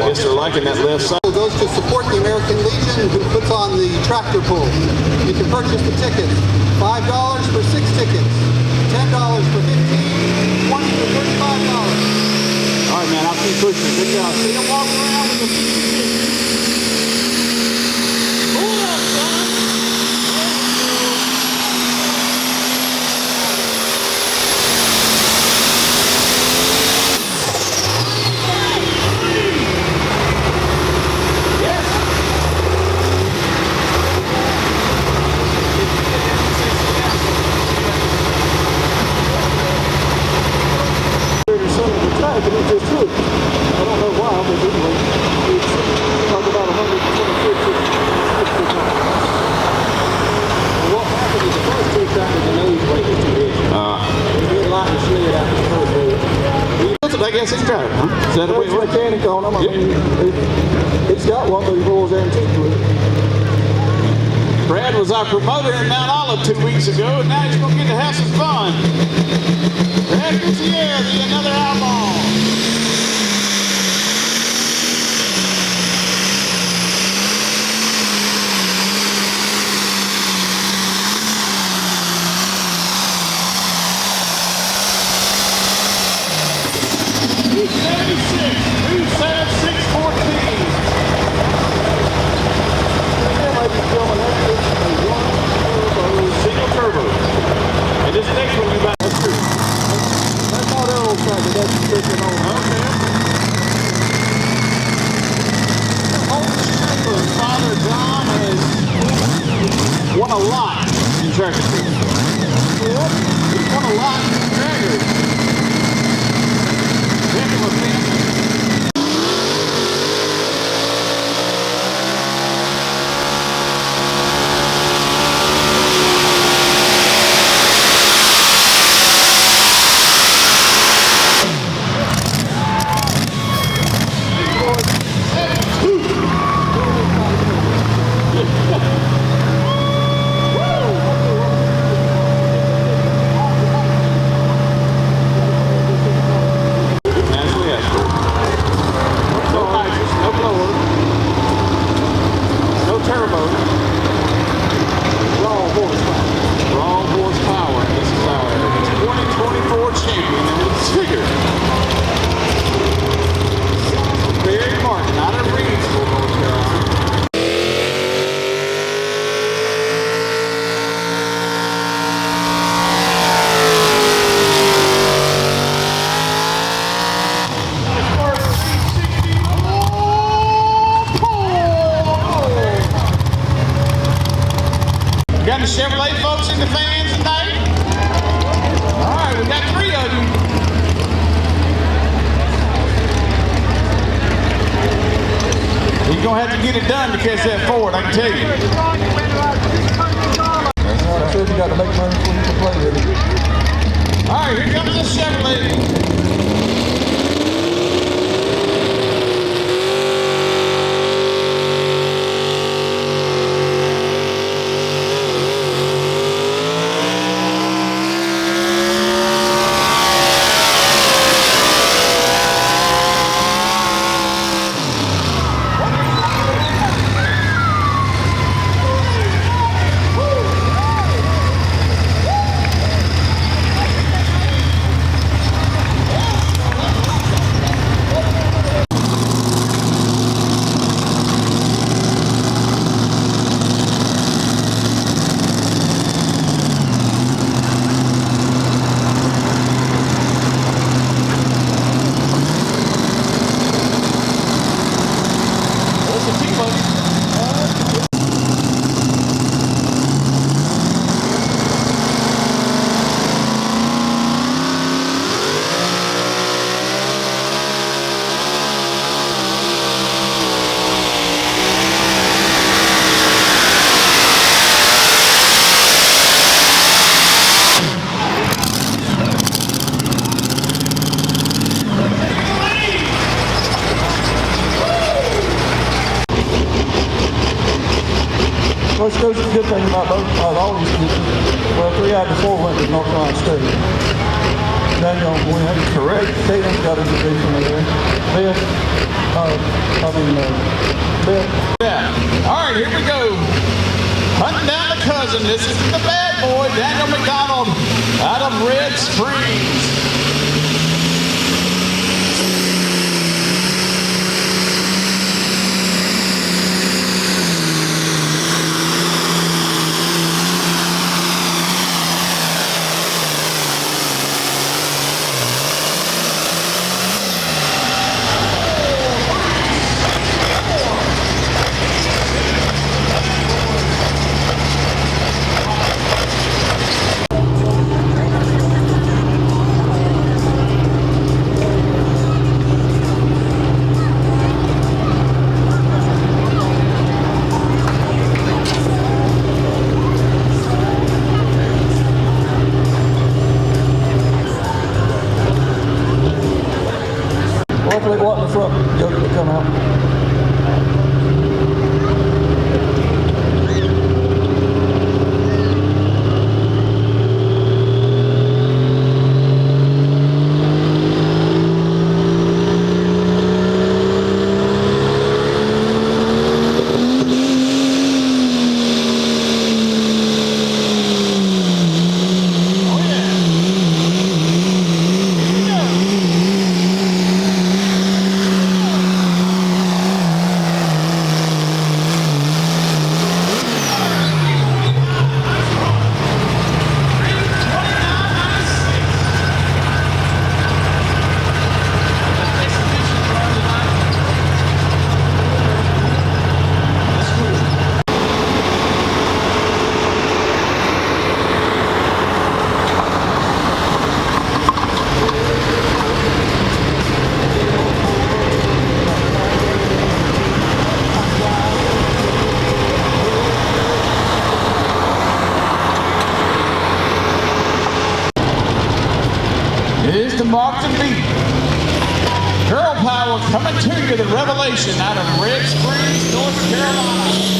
Guess they're liking that left side. Goes to support the American Legion, who puts on the tractor pull. You can purchase the tickets. $5 for 6 tickets, $10 for 15, $20 for $35. All right, man, I'll keep pushing. Good job. See them walk around with the pull up, son. I guess he's driving, huh? Is that There's a mechanic on him. I mean, it's got one, but he rolls antique with it. Brad was our promoter in Mount Olive 2 weeks ago, and now he's going to get to have some fun. Brad Gutierrez, another outlaw. Single turbo. And this next one you got. That's true. That's not that old tractor. That's sticking on. Okay. Father John has won a lot in tractor field. Yeah. He's won a lot in trackers. Heck of a family. Got the Chevrolet folks in the fans tonight? All right, we got 3 of you. You're going to have to get it done to catch that Ford, I can tell you. That's what I said. You got to make money before you can play with it. All right, here comes the Chevrolet. goes to the good thing about all these people. Well, 3 out of the 4 went to North Carolina State. Daniel, we had correct. Caden's got a division there. Beth, Beth. Yeah. All right, here we go. Hunting down the cousin. This is the bad boy, Daniel McDonald, out of Red Springs. Hopefully, what in the front yoke will come out. Here's the mark to beat. Girl Power coming to you, the Revelation out of Red Springs, North Carolina.